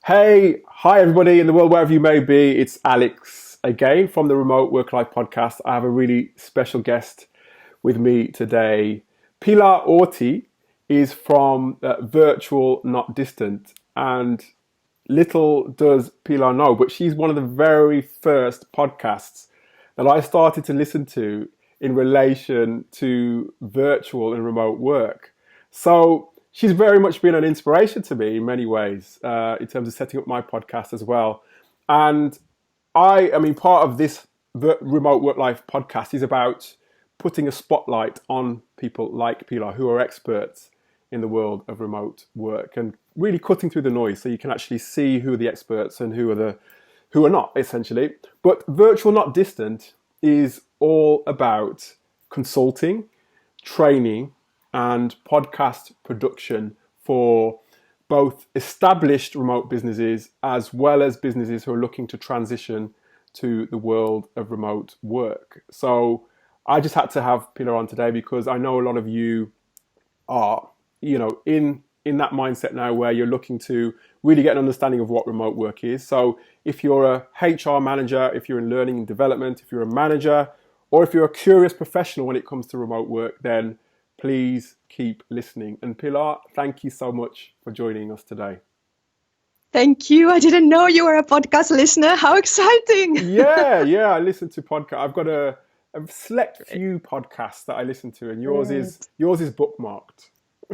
Hi everybody in the world, wherever you may be. It's Alex again from the Remote Work Life podcast. I have a really special guest with me today. Pilar is from Virtual Not Distant, and little does Pilar know, but she's one of the very first podcasts that I started to listen to in relation to virtual and remote work. So she's very much been an inspiration to me in many ways in terms of setting up my podcast as well. And I mean, part of this Remote Work Life podcast is about putting a spotlight on people like Pilar who are experts in the world of remote work and really cutting through the noise so you can actually see who are the experts and who are not, essentially. But Virtual Not Distant is all about consulting, training, and podcast production for both established remote businesses as well as businesses who are looking to transition to the world of remote work. So I just had to have Pilar on today because I know a lot of you are, in that mindset now where you're looking to really get an understanding of what remote work is. So if you're a HR manager, if you're in learning and development, if you're a manager, or if you're a curious professional when it comes to remote work, then please keep listening. And Pilar, thank you so much for joining us today. Thank you. I didn't know you were a podcast listener. How exciting. Yeah. I listen to podcasts. I've got a select few podcasts that I listen to, and yours is bookmarked.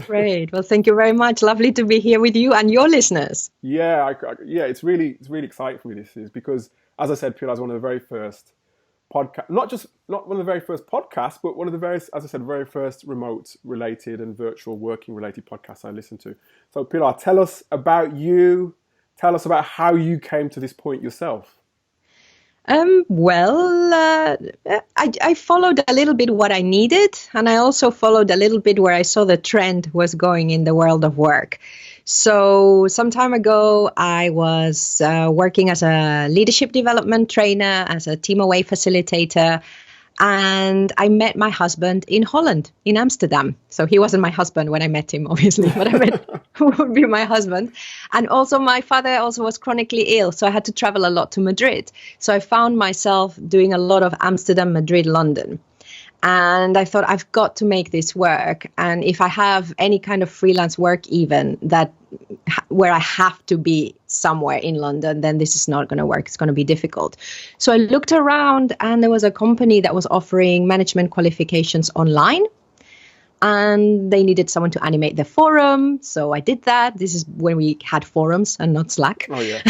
Great. Well, thank you very much. Lovely to be here with you and your listeners. Yeah, it's really exciting for me. This is because, as I said, Pilar is one of the very first podcast, not one of the very first podcasts, but one of the very first remote related and virtual working related podcasts I listened to. So Pilar, tell us about you. Tell us about how you came to this point yourself. I followed a little bit what I needed, and I also followed a little bit where I saw the trend was going in the world of work. So some time ago, I was working as a leadership development trainer, as a team away facilitator, and I met my husband in Holland, in Amsterdam. So he wasn't my husband when I met him, obviously, but I met who would be my husband. And also my father also was chronically ill, so I had to travel a lot to Madrid. So I found myself doing a lot of Amsterdam, Madrid, London. And I thought, I've got to make this work. And if I have any kind of freelance work, even where I have to be somewhere in London, then this is not going to work. It's going to be difficult. So I looked around, and there was a company that was offering management qualifications online. And they needed someone to animate the forum. So I did that. This is when we had forums and not Slack. Oh, yeah.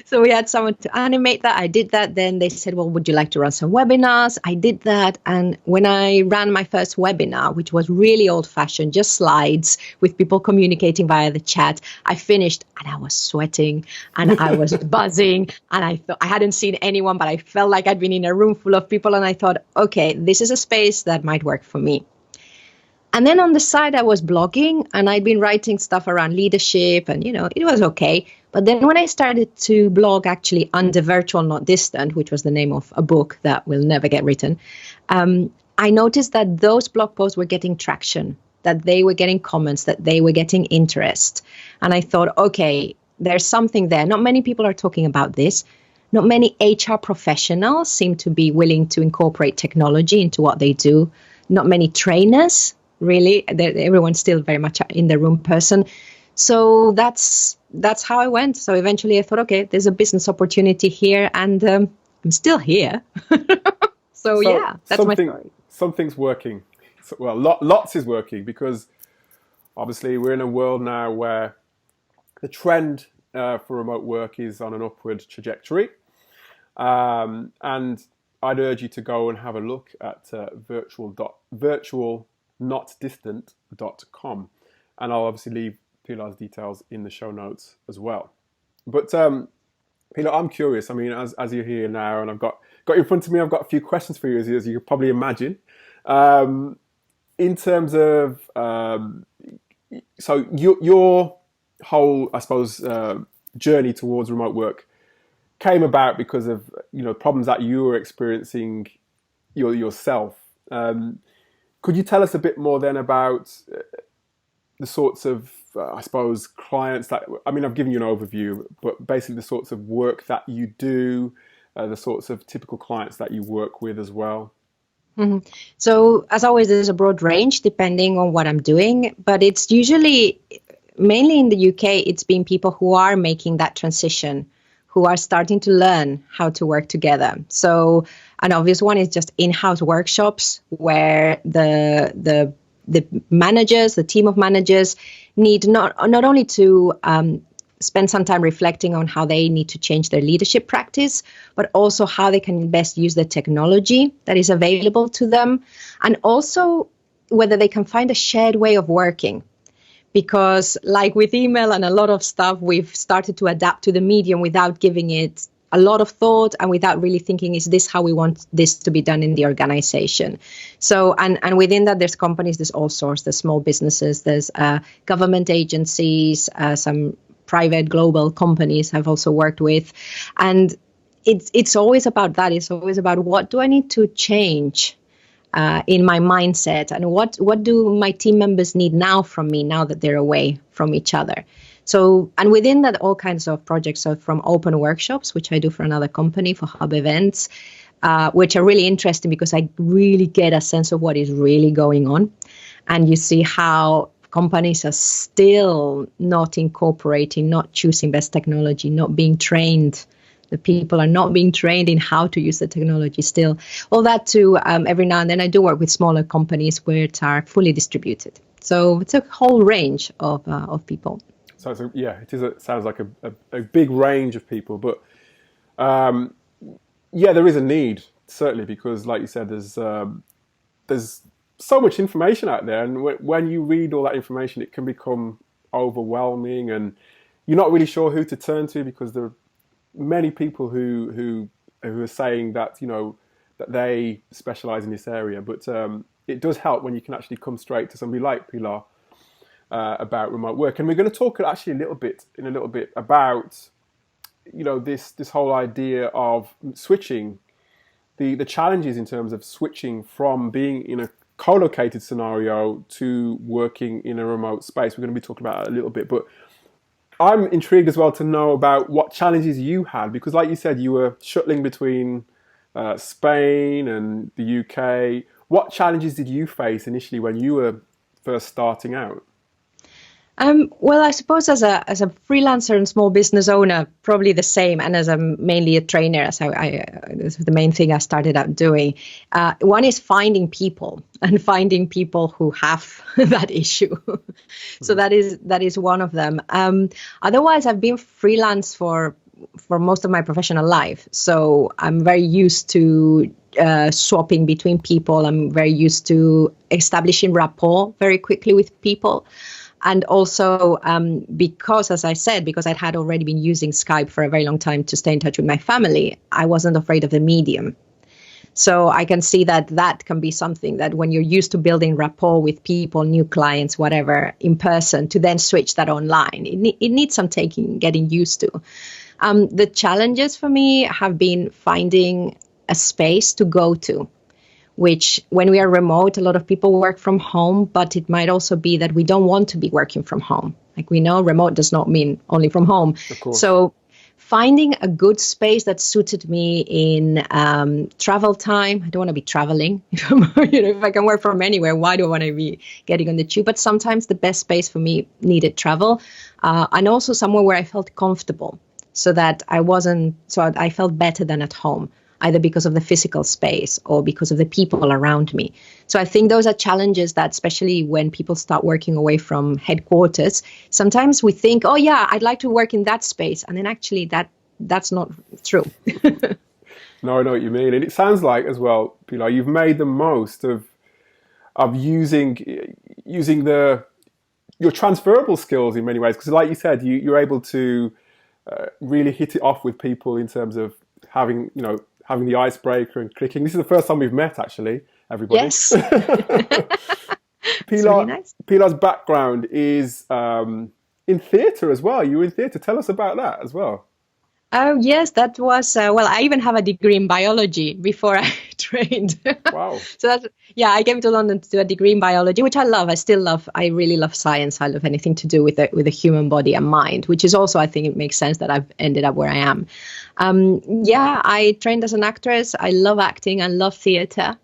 So we had someone to animate that. I did that. Then they said, well, would you like to run some webinars? I did that. And when I ran my first webinar, which was really old fashioned, just slides with people communicating via the chat, I finished and I was sweating and I was buzzing. And I thought I hadn't seen anyone, but I felt like I'd been in a room full of people. And I thought, okay, this is a space that might work for me. And then on the side, I was blogging, and I'd been writing stuff around leadership, and, it was okay. But then when I started to blog actually under Virtual Not Distant, which was the name of a book that will never get written, I noticed that those blog posts were getting traction, that they were getting comments, that they were getting interest. And I thought, okay, there's something there. Not many people are talking about this. Not many HR professionals seem to be willing to incorporate technology into what they do. Not many trainers. Really, everyone's still very much in the room person. So that's how I went. So eventually I thought, okay, there's a business opportunity here, and I'm still here. so yeah, that's my story. Something's working. Well, lots is working, because obviously we're in a world now where the trend for remote work is on an upward trajectory. And I'd urge you to go and have a look at virtualnotdistant.com, and I'll obviously leave Pilar's details in the show notes as well. But Pilar, I'm curious. I mean, as you're here now, and I've got in front of me, I've got a few questions for you, as you could probably imagine. In terms of so your whole, I suppose, journey towards remote work came about because of problems that you were experiencing yourself. Could you tell us a bit more then about the sorts of, I suppose, clients that, I mean, I've given you an overview, but basically the sorts of work that you do, the sorts of typical clients that you work with as well? Mhm. So, as always, there's a broad range depending on what I'm doing, but it's usually mainly in the UK, it's been people who are making that transition, who are starting to learn how to work together. So, an obvious one is just in-house workshops where the managers, the team of managers, need not only to spend some time reflecting on how they need to change their leadership practice, but also how they can best use the technology that is available to them, and also whether they can find a shared way of working. Because like with email and a lot of stuff, we've started to adapt to the medium without giving it a lot of thought and without really thinking, is this how we want this to be done in the organization? So, and within that, there's companies, there's all sorts, there's small businesses, there's government agencies, some private global companies I've also worked with. And it's always about that. It's always about, what do I need to change in my mindset, and what do my team members need now from me, now that they're away from each other? So, and within that, all kinds of projects. So from open workshops, which I do for another company, for hub events, which are really interesting because I really get a sense of what is really going on. And you see how companies are still not incorporating, not choosing best technology, not being trained. The people are not being trained in how to use the technology still. All that too, every now and then I do work with smaller companies where it's are fully distributed. So it's a whole range of people. So it sounds like a big range of people, but there is a need, certainly, because like you said, there's so much information out there, and when you read all that information, it can become overwhelming, and you're not really sure who to turn to, because there are many people who are saying that, that they specialize in this area, but it does help when you can actually come straight to somebody like Pilar about remote work. And we're going to talk actually a little bit about this whole idea of switching, the challenges in terms of switching from being in a co-located scenario to working in a remote space. We're going to be talking about that a little bit, but I'm intrigued as well to know about what challenges you had, because like you said, you were shuttling between Spain and the UK. What challenges did you face initially when you were first starting out? Well, I suppose as a freelancer and small business owner, probably the same. And as I'm mainly a trainer, as this is the main thing I started out doing. One is finding people who have that issue. So that is one of them. Otherwise, I've been freelance for most of my professional life. So I'm very used to swapping between people. I'm very used to establishing rapport very quickly with people. And also because, as I said, because I'd had already been using Skype for a very long time to stay in touch with my family, I wasn't afraid of the medium. So I can see that can be something that when you're used to building rapport with people, new clients, whatever, in person, to then switch that online, it needs some getting used to. The challenges for me have been finding a space to go to, which when we are remote, a lot of people work from home, but it might also be that we don't want to be working from home. Like we know, remote does not mean only from home. Of course. So finding a good space that suited me in travel time. I don't want to be traveling. If I can work from anywhere, why do I want to be getting on the tube? But sometimes the best space for me needed travel, and also somewhere where I felt comfortable, so that I felt better than at home, either because of the physical space or because of the people around me. So I think those are challenges that, especially when people start working away from headquarters, sometimes we think, oh yeah, I'd like to work in that space. And then actually that's not true. No, I know what you mean. And it sounds like as well, Pilar, you've made the most of using your transferable skills in many ways. Because like you said, you're able to really hit it off with people in terms of having the icebreaker and clicking. This is the first time we've met, actually, everybody. Yes. Really nice. Pilar's background is in theatre as well. You were in theatre. Tell us about that as well. Oh, yes, that was, I even have a degree in biology before I trained. Wow. So that's, yeah, I came to London to do a degree in biology, which I love. I still love. I really love science. I love anything to do with the human body and mind, which is also, I think it makes sense that I've ended up where I am. Yeah, I trained as an actress. I love acting. I love theatre.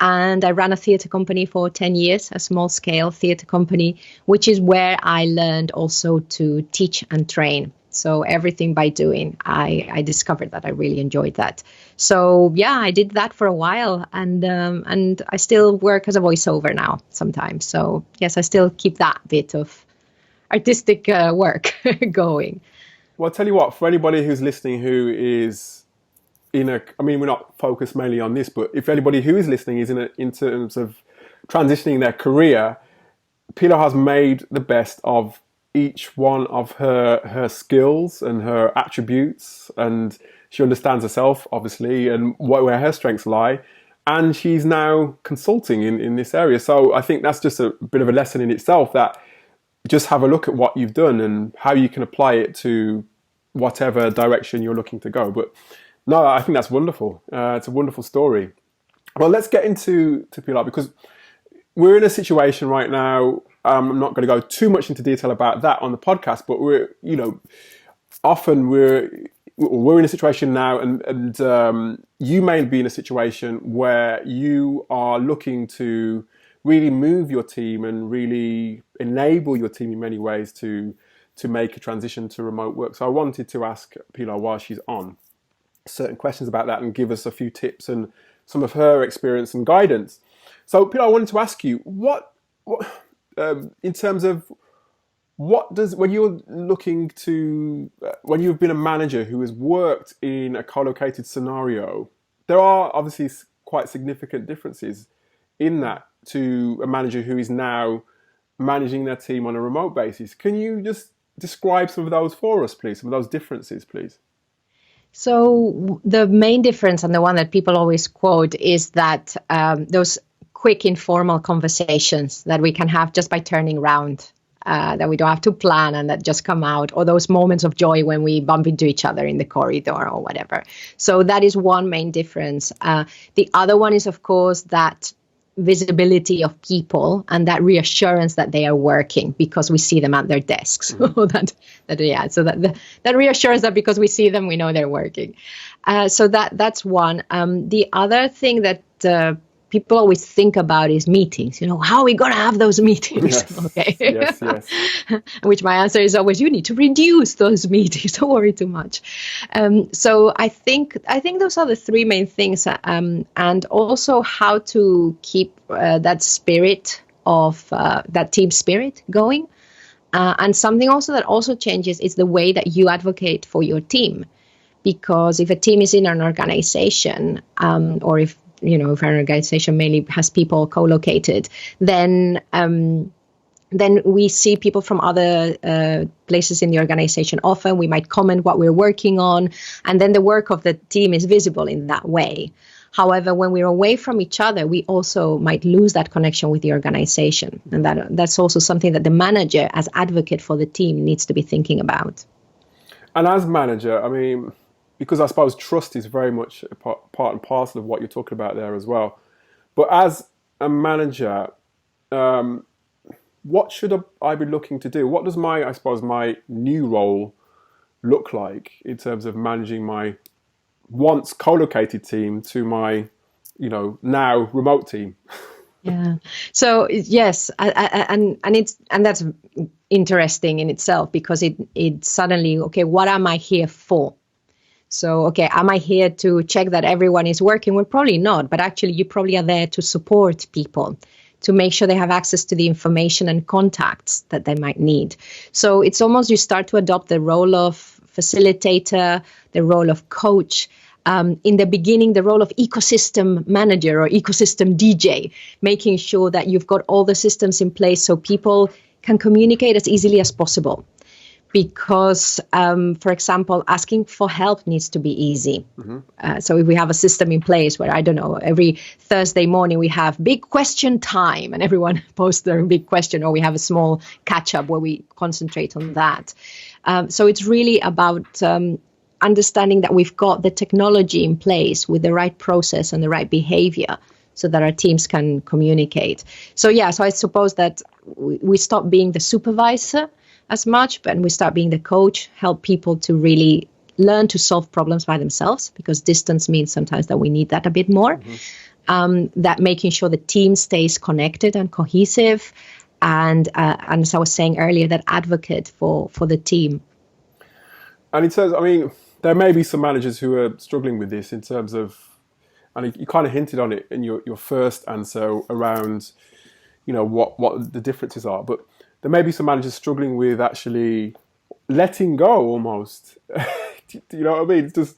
And I ran a theatre company for 10 years, a small-scale theatre company, which is where I learned also to teach and train. So everything by doing, I discovered that I really enjoyed that. So yeah, I did that for a while, and I still work as a voiceover now sometimes. So yes, I still keep that bit of artistic work going. Well, I'll tell you what, for anybody who's listening who is we're not focused mainly on this, but if anybody who is listening is in terms of transitioning their career, Pilar has made the best of each one of her skills and her attributes, and she understands herself, obviously, and where her strengths lie. And she's now consulting in this area. So I think that's just a bit of a lesson in itself, that just have a look at what you've done and how you can apply it to whatever direction you're looking to go. But no, I think that's wonderful. It's a wonderful story. Well, let's get into Pilar, because we're in a situation right now. I'm not going to go too much into detail about that on the podcast, but often we're in a situation now, and you may be in a situation where you are looking to really move your team and really enable your team in many ways to make a transition to remote work. So I wanted to ask Pilar, while she's on, certain questions about that and give us a few tips and some of her experience and guidance. So Pilar, I wanted to ask you, what in terms of when you've been a manager who has worked in a co-located scenario, there are obviously quite significant differences in that to a manager who is now managing their team on a remote basis. Can you just describe some of those for us, please? Some of those differences, please. So the main difference, and the one that people always quote, is that those quick informal conversations that we can have just by turning around, that we don't have to plan and that just come out, or those moments of joy when we bump into each other in the corridor or whatever. So that is one main difference. The other one is, of course, that visibility of people and that reassurance that they are working because we see them at their desks. Mm-hmm. So that reassurance that because we see them, we know they're working. So that's one. The other thing that people always think about is meetings. How are we going to have those meetings? Yes. Okay. Yes. Which my answer is always, you need to reduce those meetings. Don't worry too much. So I think those are the three main things, and also how to keep that spirit of that team spirit going. And something also that also changes is the way that you advocate for your team, because if a team is in an organization, or if an organization mainly has people co-located, then we see people from other places in the organization. Often we might comment what we're working on, and then the work of the team is visible in that way. However, when we're away from each other, we also might lose that connection with the organization. And that's also something that the manager, as advocate for the team, needs to be thinking about. And as manager, because I suppose trust is very much a part and parcel of what you're talking about there as well. But as a manager, what should I be looking to do? What does my new role look like in terms of managing my once co-located team to my, now remote team? Yeah. So yes, and that's interesting in itself, because it suddenly, okay, what am I here for? So, okay, am I here to check that everyone is working? Well, probably not, but actually you probably are there to support people, to make sure they have access to the information and contacts that they might need. So it's almost, you start to adopt the role of facilitator, the role of coach, in the beginning, the role of ecosystem manager or ecosystem DJ, making sure that you've got all the systems in place so people can communicate as easily as possible. Because, for example, asking for help needs to be easy. Mm-hmm. So if we have a system in place where, I don't know, every Thursday morning we have big question time and everyone posts their big question, or we have a small catch up where we concentrate on that. So it's really about understanding that we've got the technology in place with the right process and the right behavior so that our teams can communicate. So I suppose that we stop being the supervisor as much, but we start being the coach, help people to really learn to solve problems by themselves, because distance means sometimes that we need that a bit more. That making sure the team stays connected and cohesive, and as I was saying earlier, that advocate for the team. And in terms, I mean, there may be some managers who are struggling with this in terms of, and you kind of hinted on it in your first answer around, what the differences are, but there may be some managers struggling with actually letting go almost. Do you know what I mean? It's just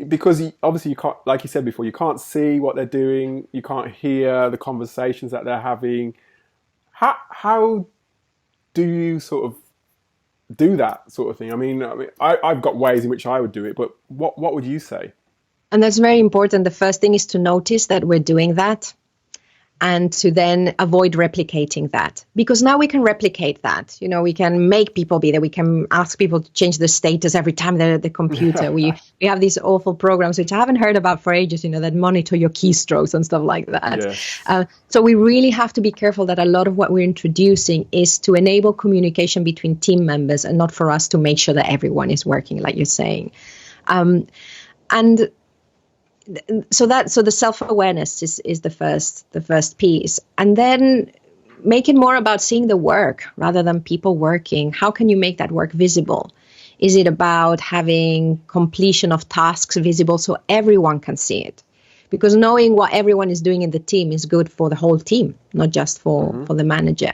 because obviously you can't, like you said before, you can't see what they're doing, you can't hear the conversations that they're having. How do you sort of do that sort of thing? I mean, I've got ways in which I would do it, but what would you say? And that's very important. The first thing is to notice that we're doing that, and to then avoid replicating that, because now we can replicate that. We can make people be there. We can ask people to change the status every time they're at the computer. we have these awful programs, which I haven't heard about for ages, that monitor your keystrokes and stuff like that. Yes. So we really have to be careful that a lot of what we're introducing is to enable communication between team members, and not for us to make sure that everyone is working, like you're saying. So the self-awareness is the first piece, and then make it more about seeing the work rather than people working. How can you make that work visible? Is it about having completion of tasks visible so everyone can see it? Because knowing what everyone is doing in the team is good for the whole team, not just for the manager.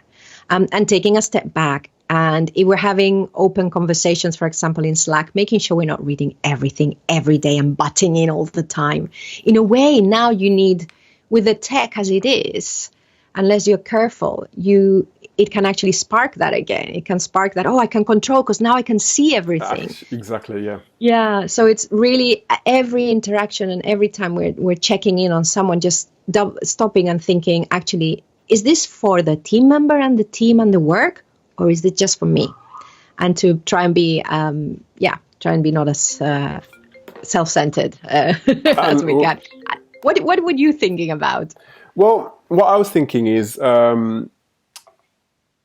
And taking a step back. And if we're having open conversations, for example, in Slack, making sure we're not reading everything every day and butting in all the time. In a way, now you need, with the tech as it is, unless you're careful, it can actually spark that again. It can spark that, I can control because now I can see everything. Exactly, yeah. Yeah, so it's really every interaction and every time we're checking in on someone, just stopping and thinking, actually, is this for the team member and the team and the work? Or is it just for me? And to try and be, not as self-centered as we can. What were you thinking about? Well, what I was thinking is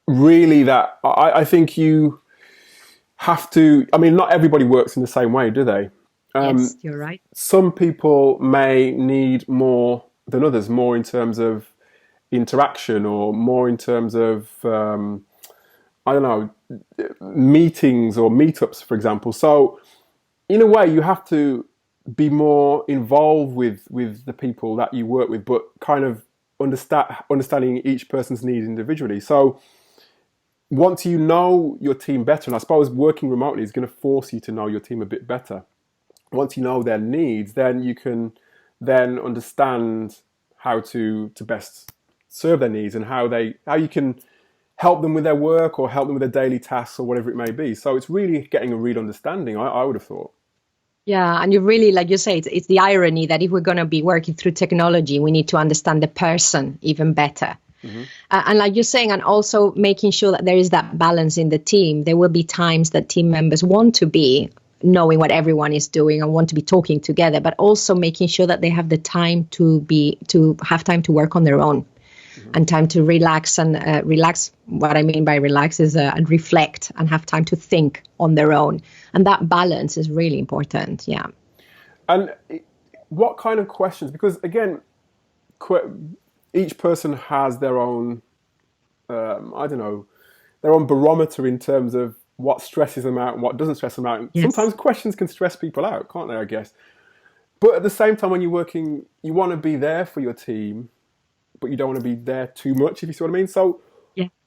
really that I think you have to. I mean, not everybody works in the same way, do they? Yes, you're right. Some people may need more than others, more in terms of interaction, or more in terms of meetings or meetups, for example. So in a way, you have to be more involved with the people that you work with, but kind of understanding each person's needs individually. So once you know your team better, and I suppose working remotely is going to force you to know your team a bit better. Once you know their needs, then you can then understand how to best serve their needs, and how you can help them with their work or help them with their daily tasks or whatever it may be. So it's really getting a real understanding, I would have thought. Yeah, and you really, like you say, it's the irony that if we're going to be working through technology, we need to understand the person even better. And like you're saying, and also making sure that there is that balance in the team. There will be times that team members want to be knowing what everyone is doing and want to be talking together, but also making sure that they have the time to have time to work on their own. And time to relax and relax. What I mean by relax is and reflect and have time to think on their own. And that balance is really important. Yeah. And what kind of questions? Because again, each person has their own, their own barometer in terms of what stresses them out and what doesn't stress them out. Yes. Sometimes questions can stress people out, can't they? I guess. But at the same time, when you're working, you want to be there for your team, but you don't want to be there too much, if you see what I mean. So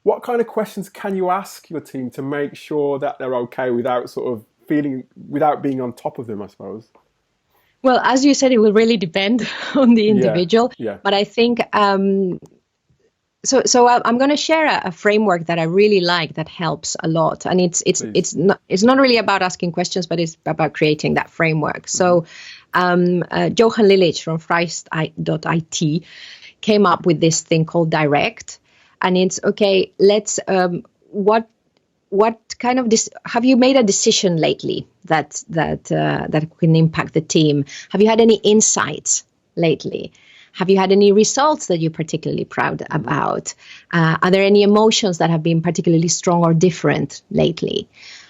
what kind of questions can you ask your team to make sure that they're okay without being on top of them, I suppose? Well, as you said, it will really depend on the individual. Yeah. But I think, so I'm going to share a framework that I really like that helps a lot. And it's not really about asking questions, but it's about creating that framework. So Johan Lilich from Freist.it came up with this thing called direct. And it's, okay, let's, what what kind of have you made a decision lately that can impact the team? Have you had any insights lately? Have you had any results that you're particularly proud about? Are there any emotions that have been particularly strong or different lately?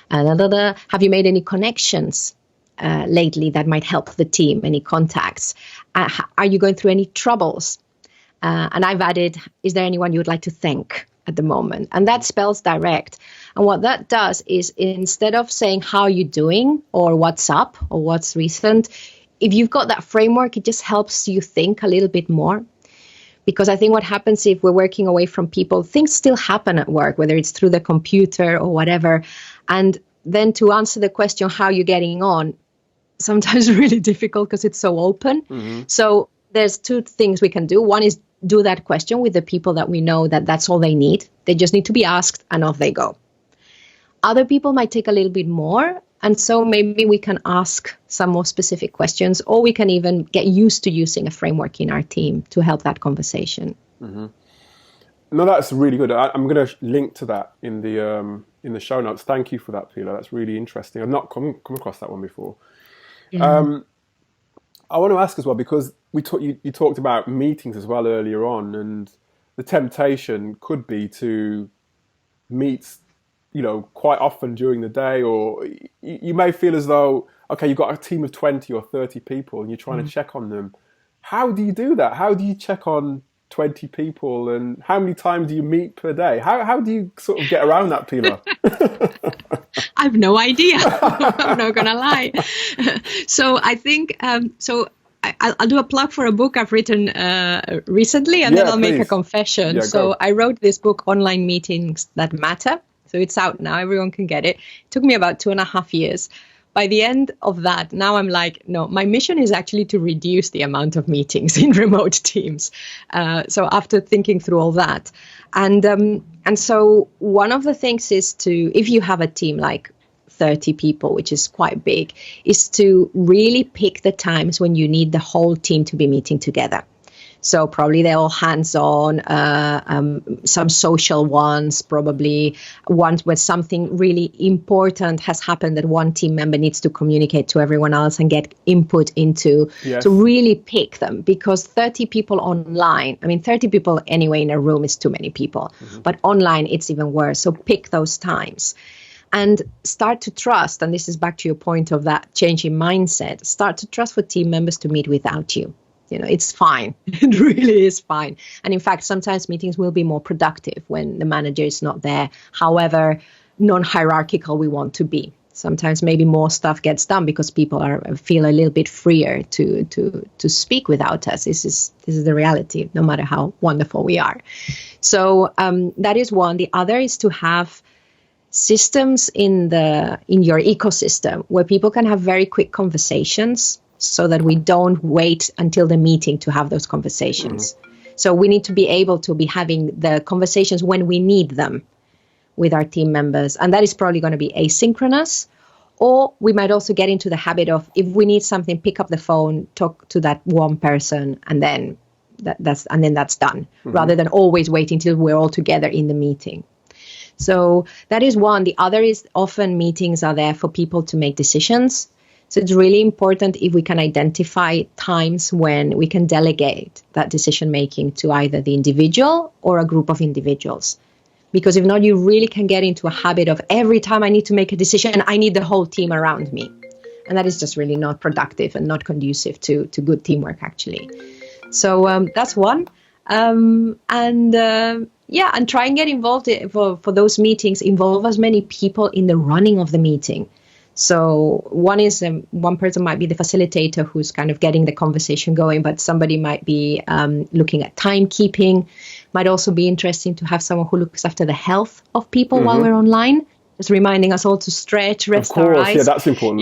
Have you made any connections lately that might help the team? Any contacts? Are you going through any troubles? And I've added, is there anyone you would like to thank at the moment? And that spells direct. And what that does is, instead of saying how you're doing or what's up or what's recent, if you've got that framework, it just helps you think a little bit more. Because I think what happens if we're working away from people, things still happen at work, whether it's through the computer or whatever. And then to answer the question, how you're getting on, sometimes really difficult because it's so open. So there's two things we can do. One is do that question with the people that we know that that's all they need. They just need to be asked and off they go. Other people might take a little bit more. And so maybe we can ask some more specific questions, or we can even get used to using a framework in our team to help that conversation. No, that's really good. I'm going to link to that in the show notes. Thank you for that, Pilar. That's really interesting. I've not come across that one before. Yeah. I want to ask as well, because you talked about meetings as well earlier on, and the temptation could be to meet, quite often during the day, or you may feel as though, okay, you've got a team of 20 or 30 people and you're trying to check on them. How do you do that? How do you check on 20 people, and how many times do you meet per day? How do you sort of get around that, Pilar? I've no idea. I'm not gonna lie. So I think I'll do a plug for a book I've written recently, and then I'll make a confession. So I wrote this book, Online Meetings That Matter. So it's out now. Everyone can get it. It took me about 2.5 years. By the end of that, now I'm like, no, my mission is actually to reduce the amount of meetings in remote teams. So after thinking through all that, and so one of the things is if you have a team like 30 people, which is quite big, is to really pick the times when you need the whole team to be meeting together. So probably they're all hands-on, some social ones, probably ones where something really important has happened that one team member needs to communicate to everyone else and get input into. Yes. To really pick them, because 30 people online, 30 people anyway in a room is too many people, but online it's even worse. So pick those times. And start to trust, and this is back to your point of that change in mindset, start to trust for team members to meet without you. It's fine. It really is fine. And in fact, sometimes meetings will be more productive when the manager is not there, however non-hierarchical we want to be. Sometimes maybe more stuff gets done because people feel a little bit freer to speak without us. This is the reality, no matter how wonderful we are. So that is one. The other is to have systems in your ecosystem where people can have very quick conversations, so that we don't wait until the meeting to have those conversations. So we need to be able to be having the conversations when we need them with our team members. And that is probably going to be asynchronous. Or we might also get into the habit of, if we need something, pick up the phone, talk to that one person, and then that's done, rather than always waiting till we're all together in the meeting. So that is one. The other is often meetings are there for people to make decisions. So it's really important if we can identify times when we can delegate that decision making to either the individual or a group of individuals. Because if not, you really can get into a habit of every time I need to make a decision, I need the whole team around me. And that is just really not productive and not conducive to good teamwork, actually. So that's one. And try and get involved for those meetings, involve as many people in the running of the meeting. So one person might be the facilitator who's kind of getting the conversation going, but somebody might be looking at timekeeping. Might also be interesting to have someone who looks after the health of people while we're online, just reminding us all to stretch, rest our eyes. Of course, yeah, that's important.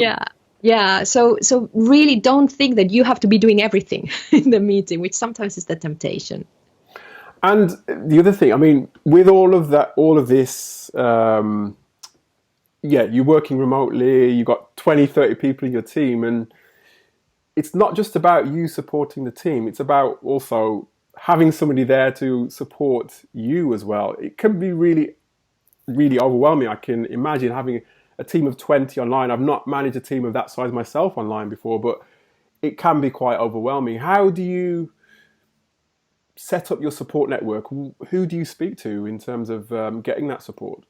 Yeah. So really don't think that you have to be doing everything in the meeting, which sometimes is the temptation. And the other thing, with all of this, you're working remotely, you've got 20, 30 people in your team, and it's not just about you supporting the team, it's about also having somebody there to support you as well. It can be really really overwhelming. I can imagine having a team of 20 online. I've not managed a team of that size myself online before, but it can be quite overwhelming. How do you set up your support network? Who do you speak to in terms of getting that support?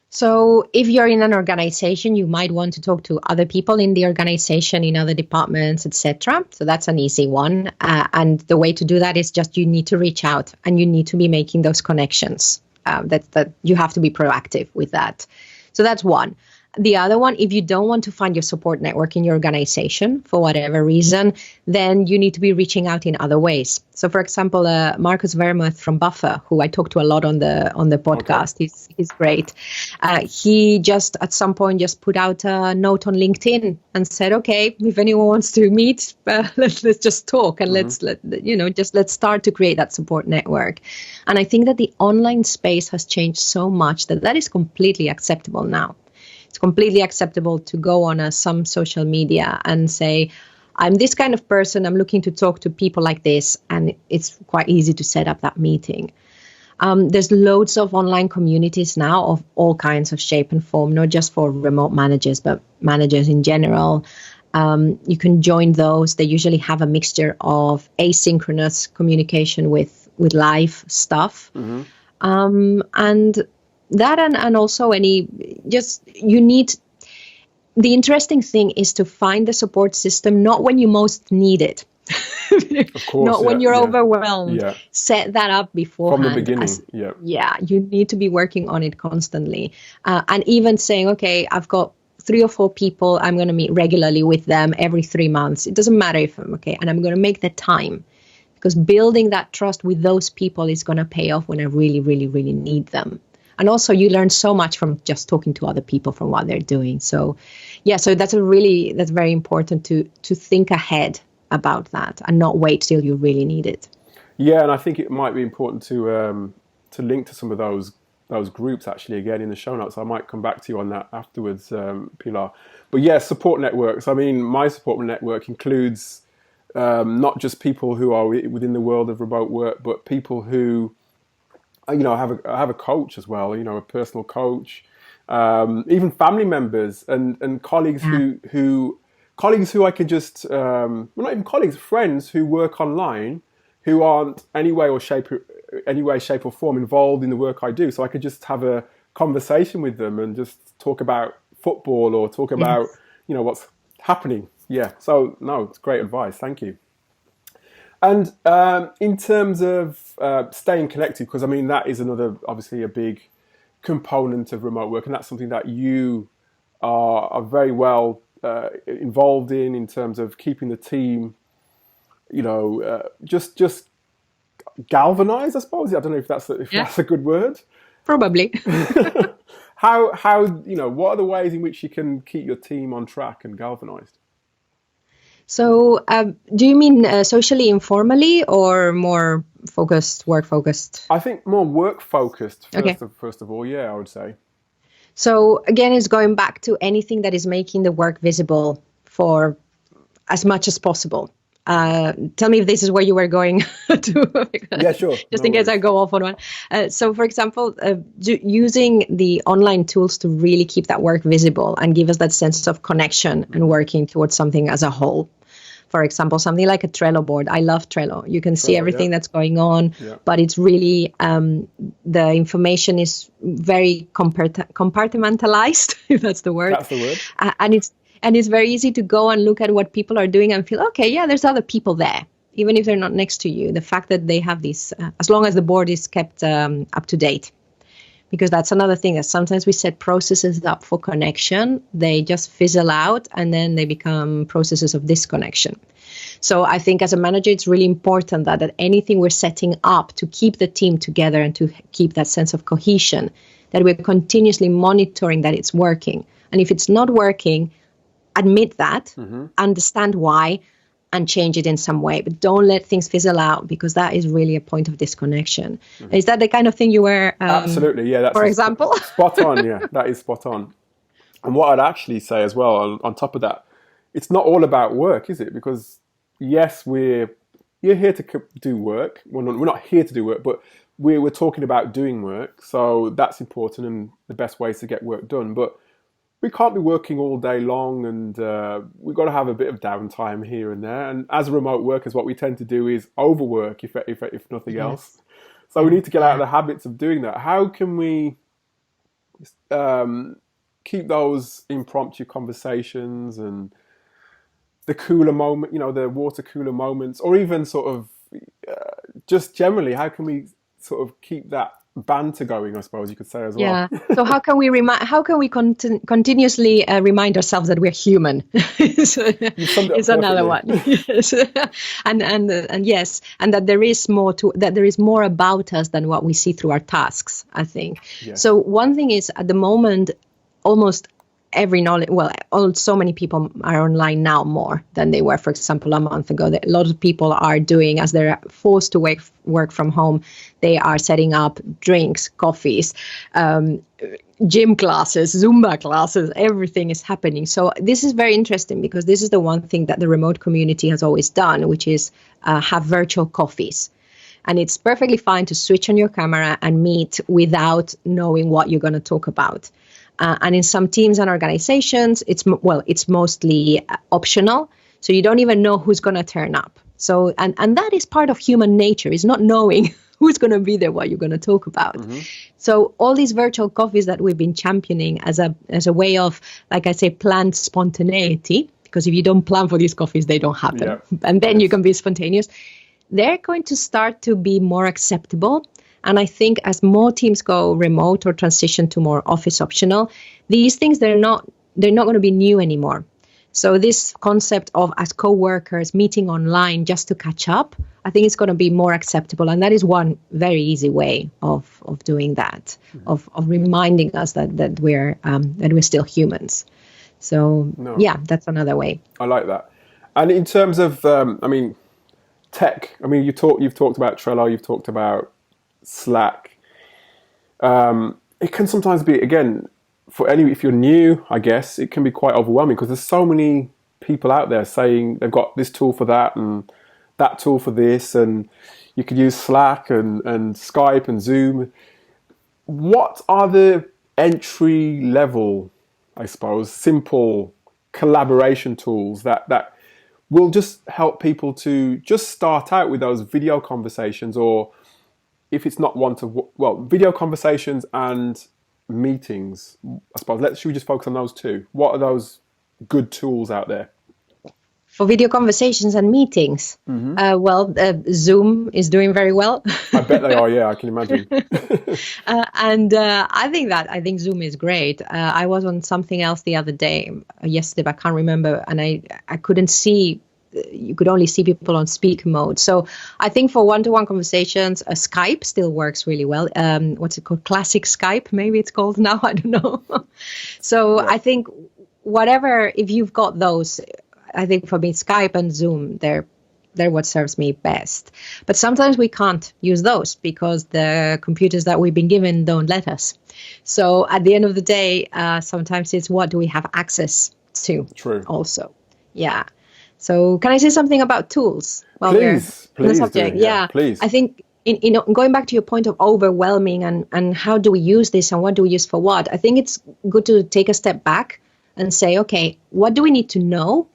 So if you're in an organization, you might want to talk to other people in the organization, in other departments, etc. So that's an easy one. And the way to do that is just you need to reach out and you need to be making those connections. That you have to be proactive with that. So that's one. The other one, if you don't want to find your support network in your organization for whatever reason, then you need to be reaching out in other ways. So, for example, Marcus Vermuth from Buffer, who I talk to a lot on the podcast, okay. He's great. He just at some point just put out a note on LinkedIn and said, "Okay, if anyone wants to meet, let's just talk and let's start to create that support network." And I think that the online space has changed so much that is completely acceptable now. It's completely acceptable to go on some social media and say, I'm this kind of person, I'm looking to talk to people like this, and it's quite easy to set up that meeting. There's loads of online communities now of all kinds of shape and form, not just for remote managers, but managers in general. You can join those. They usually have a mixture of asynchronous communication with live stuff. Mm-hmm. And that and also you need, the interesting thing is to find the support system not when you most need it. Of course, not when you're overwhelmed. Yeah. Set that up beforehand. From the beginning, you need to be working on it constantly. And even saying, okay, I've got 3 or 4 people, I'm going to meet regularly with them every 3 months. It doesn't matter if I'm okay, and I'm going to make the time. Because building that trust with those people is going to pay off when I really, really, really need them. And also you learn so much from just talking to other people from what they're doing. So so that's very important to think ahead about that and not wait till you really need it. Yeah, and I think it might be important to link to some of those groups actually again in the show notes. I might come back to you on that afterwards, Pilar. But yeah, support networks. I mean, my support network includes not just people who are within the world of remote work, but people who, I have a coach as well, a personal coach, even family members and colleagues who I could just, well, not even colleagues, friends who work online who aren't any way, shape or form involved in the work I do. So I could just have a conversation with them and just talk about football or talk about, what's happening. Yeah. So no, it's great advice. Thank you. And in terms of staying connected, because I mean, that is obviously a big component of remote work. And that's something that you are very well involved in terms of keeping the team, just galvanized, I suppose. I don't know if that's a good word. Probably. How what are the ways in which you can keep your team on track and galvanized? So do you mean socially, informally, or more work focused? I think more work focused Okay. First of all, yeah, I would say. So again, it's going back to anything that is making the work visible for as much as possible. Tell me if this is where you were going to. Yeah, sure. Just in case I go off on one. So, for example, using the online tools to really keep that work visible and give us that sense of connection and working towards something as a whole. For example, something like a Trello board. I love Trello. You can see everything that's going on, but it's really, the information is very compartmentalized, if that's the word. That's the word. And it's very easy to go and look at what people are doing and feel, okay, yeah, there's other people there, even if they're not next to you. The fact that they have this, as long as the board is kept up to date. Because that's another thing, that sometimes we set processes up for connection, they just fizzle out, and then they become processes of disconnection. So I think as a manager, it's really important that anything we're setting up to keep the team together and to keep that sense of cohesion, that we're continuously monitoring that it's working. And if it's not working, admit that, understand why, and change it in some way. But don't let things fizzle out, because that is really a point of disconnection. Is that the kind of thing you were... Absolutely, yeah. That's for example? Spot on, yeah. That is spot on. And what I'd actually say as well, on top of that, it's not all about work, is it? Because, yes, you're here to do work. Well, we're not here to do work, but we're talking about doing work, so that's important and the best ways to get work done. But we can't be working all day long, and we've got to have a bit of downtime here and there. And as remote workers, what we tend to do is overwork, if nothing else. So we need to get out of the habits of doing that. How can we keep those impromptu conversations and the cooler moment, the water cooler moments, or even sort of just generally, how can we sort of keep that banter going, I suppose you could say as well. Yeah. So how can we continuously remind ourselves that we're human? It's another one. Yes. and yes, and that there is more about us than what we see through our tasks, I think. Yes. So one thing is, at the moment, almost so many people are online now more than they were, for example, a month ago. A lot of people are doing, as they're forced to work from home, they are setting up drinks, coffees, gym classes, Zumba classes, everything is happening. So this is very interesting, because this is the one thing that the remote community has always done, which is have virtual coffees. And it's perfectly fine to switch on your camera and meet without knowing what you're going to talk about. And in some teams and organizations, it's mostly optional. So you don't even know who's going to turn up. So, and that is part of human nature, is not knowing who's going to be there, what you're going to talk about. Mm-hmm. So all these virtual coffees that we've been championing as a way of, like I say, planned spontaneity, because if you don't plan for these coffees, they don't happen. Yep. And then you can be spontaneous. They're going to start to be more acceptable. And I think as more teams go remote or transition to more office optional, these things, they're not going to be new anymore. So this concept of, as co-workers meeting online just to catch up, I think it's going to be more acceptable. And that is one very easy way of doing that, of reminding us that we're still humans. So that's another way. I like that. And in terms of, tech, you've talked about Trello, you've talked about Slack. It can sometimes be, again, if you're new, I guess, it can be quite overwhelming, because there's so many people out there saying they've got this tool for that and that tool for this, and you could use Slack and Skype and Zoom. What are the entry level, I suppose, simple collaboration tools that will just help people to just start out with those video conversations, or if it's not video conversations and meetings, I suppose. Should we just focus on those two? What are those good tools out there? For video conversations and meetings, Zoom is doing very well. I bet they are, yeah, I can imagine. I think Zoom is great. I was on something else the other day, yesterday, but I can't remember, and I couldn't see. You could only see people on speak mode. So I think for one-to-one conversations, Skype still works really well. What's it called? Classic Skype, maybe it's called now. I don't know. So I think if you've got those, I think for me, Skype and Zoom, they're what serves me best. But sometimes we can't use those because the computers that we've been given don't let us. So at the end of the day, sometimes it's what do we have access to? True. Also. Yeah. So can I say something about tools? Please on the subject? Yeah, please. I think going back to your point of overwhelming and how do we use this and what do we use for what? I think it's good to take a step back and say, okay, what do we need to know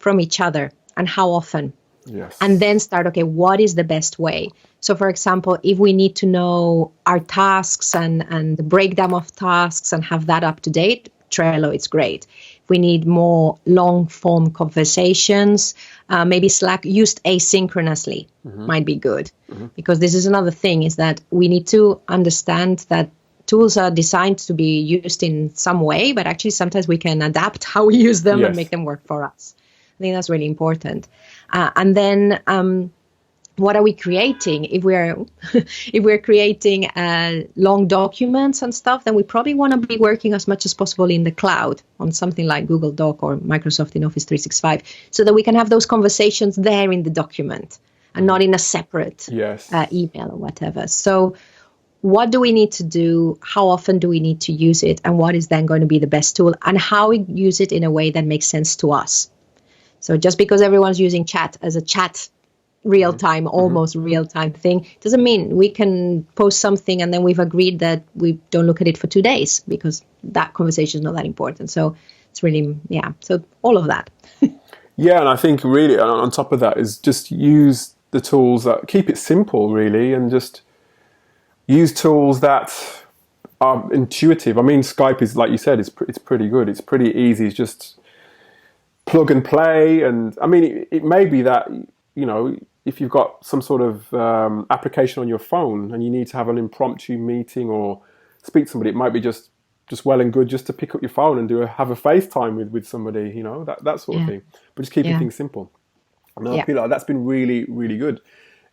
from each other and how often? Yes. And then start, okay, what is the best way? So, for example, if we need to know our tasks and the breakdown of tasks and have that up to date, Trello, it's great. If we need more long-form conversations, maybe Slack used asynchronously might be good. Mm-hmm. Because this is another thing, is that we need to understand that tools are designed to be used in some way, but actually sometimes we can adapt how we use them and make them work for us. I think that's really important. And then what are we creating? If we're creating long documents and stuff, then we probably want to be working as much as possible in the cloud on something like Google Doc or Microsoft in Office 365, so that we can have those conversations there in the document and not in a separate email or whatever. So what do we need to do? How often do we need to use it? And what is then going to be the best tool? And how we use it in a way that makes sense to us. So just because everyone's using chat as a chat real time, almost real time thing. Doesn't mean we can post something and then we've agreed that we don't look at it for 2 days because that conversation is not that important. So it's really, so all of that. Yeah, and I think really on top of that is just use the tools that keep it simple, really, and just use tools that are intuitive. I mean, Skype is, like you said, it's pretty good. It's pretty easy. It's just plug and play. And I mean, it may be that, if you've got some sort of application on your phone and you need to have an impromptu meeting or speak to somebody, it might be just well and good just to pick up your phone and have a FaceTime with somebody, that sort of thing. But just keeping things simple. I feel like that's been really, really good.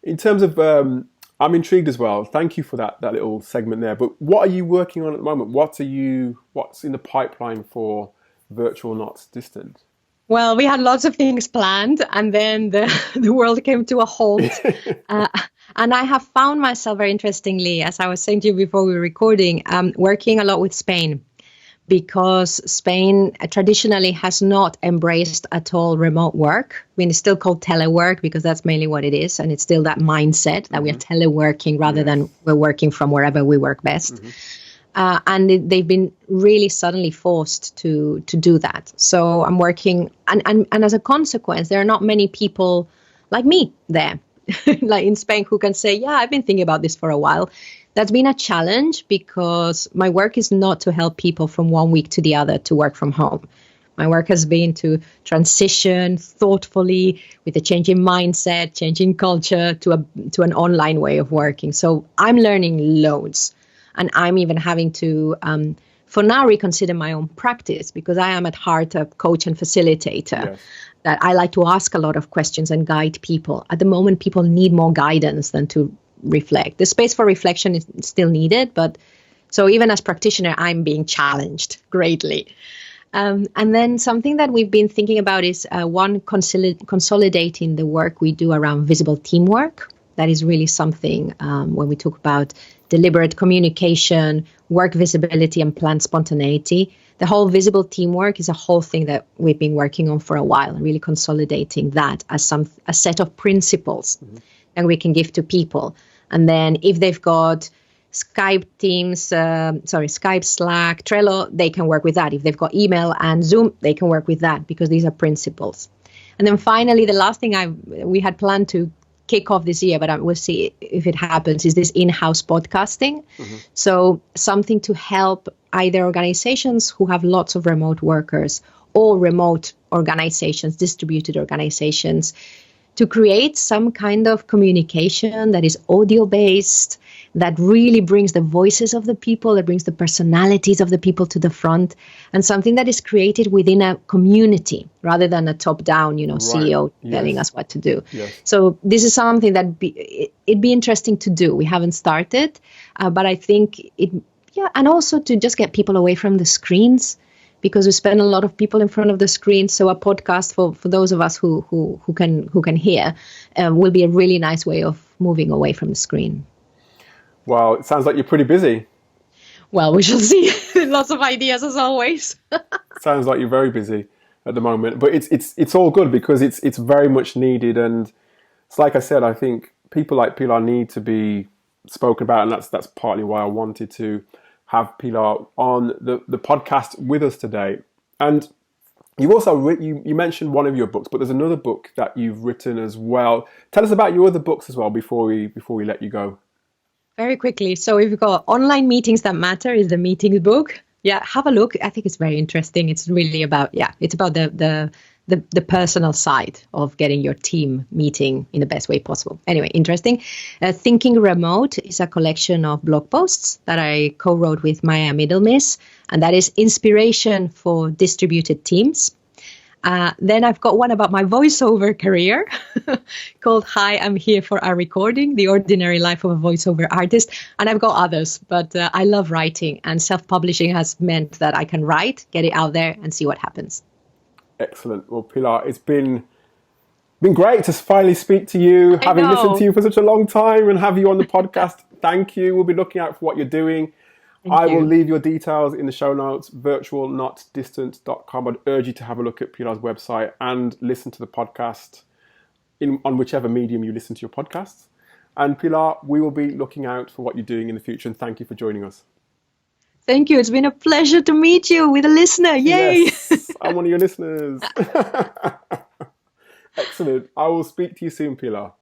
In terms of, I'm intrigued as well. Thank you for that little segment there. But what are you working on at the moment? What's in the pipeline for Virtual Not Distant? Well, we had lots of things planned, and then the world came to a halt. And I have found myself, very interestingly, as I was saying to you before we were recording, working a lot with Spain, because Spain traditionally has not embraced at all remote work. I mean, it's still called telework because that's mainly what it is. And it's still that mindset that we are teleworking rather than we're working from wherever we work best. And they've been really suddenly forced to do that. So I'm working, and as a consequence, there are not many people like me there, like in Spain, who can say, I've been thinking about this for a while. That's been a challenge because my work is not to help people from one week to the other to work from home. My work has been to transition thoughtfully with a change in mindset, change in culture to an online way of working. So I'm learning loads. And I'm even having to, for now, reconsider my own practice, because I am at heart a coach and facilitator. Yes. That I like to ask a lot of questions and guide people. At the moment, people need more guidance than to reflect. The space for reflection is still needed, but so even as practitioner, I'm being challenged greatly. And then something that we've been thinking about is consolidating the work we do around visible teamwork. That is really something when we talk about deliberate communication, work visibility, and planned spontaneity. The whole visible teamwork is a whole thing that we've been working on for a while, really consolidating that as a set of principles that we can give to people. And then if they've got Skype, Slack, Trello, they can work with that. If they've got email and Zoom, they can work with that because these are principles. And then finally, the last thing we had planned to kick off this year, but we'll see if it happens, is this in-house podcasting. So something to help either organizations who have lots of remote workers or remote organizations, distributed organizations, to create some kind of communication that is audio-based, that really brings the voices of the people, that brings the personalities of the people to the front, and something that is created within a community rather than a top-down, CEO telling us what to do. Yes. So this is something that it'd be interesting to do. We haven't started, but I think and also to just get people away from the screens, because we spend a lot of people in front of the screen. So a podcast for those of us who can hear will be a really nice way of moving away from the screen. Well, it sounds like you're pretty busy. Well, we shall see. Lots of ideas as always. Sounds like you're very busy at the moment, but it's all good because it's very much needed, and it's like I said, I think people like Pilar need to be spoken about, and that's partly why I wanted to have Pilar on the podcast with us today. And you also you mentioned one of your books, but there's another book that you've written as well. Tell us about your other books as well before we let you go. Very quickly. So we've got Online Meetings That Matter is the meetings book. Yeah, have a look. I think it's very interesting. It's really about, it's about the personal side of getting your team meeting in the best way possible. Anyway, interesting. Thinking Remote is a collection of blog posts that I co-wrote with Maya Middlemiss, and that is inspiration for distributed teams. Then I've got one about my voiceover career called Hi, I'm Here for a Recording, The Ordinary Life of a Voiceover Artist. And I've got others, but I love writing, and self-publishing has meant that I can write, get it out there and see what happens. Excellent. Well, Pilar, it's been great to finally speak to you, having listened to you for such a long time and have you on the podcast. Thank you. We'll be looking out for what you're doing. I will leave your details in the show notes, virtualnotdistant.com. I'd urge you to have a look at Pilar's website and listen to the podcast. on whichever medium you listen to your podcasts. And Pilar, we will be looking out for what you're doing in the future. And thank you for joining us. Thank you. It's been a pleasure to meet you with a listener. Yay! Yes, I'm one of your listeners. Excellent. I will speak to you soon, Pilar.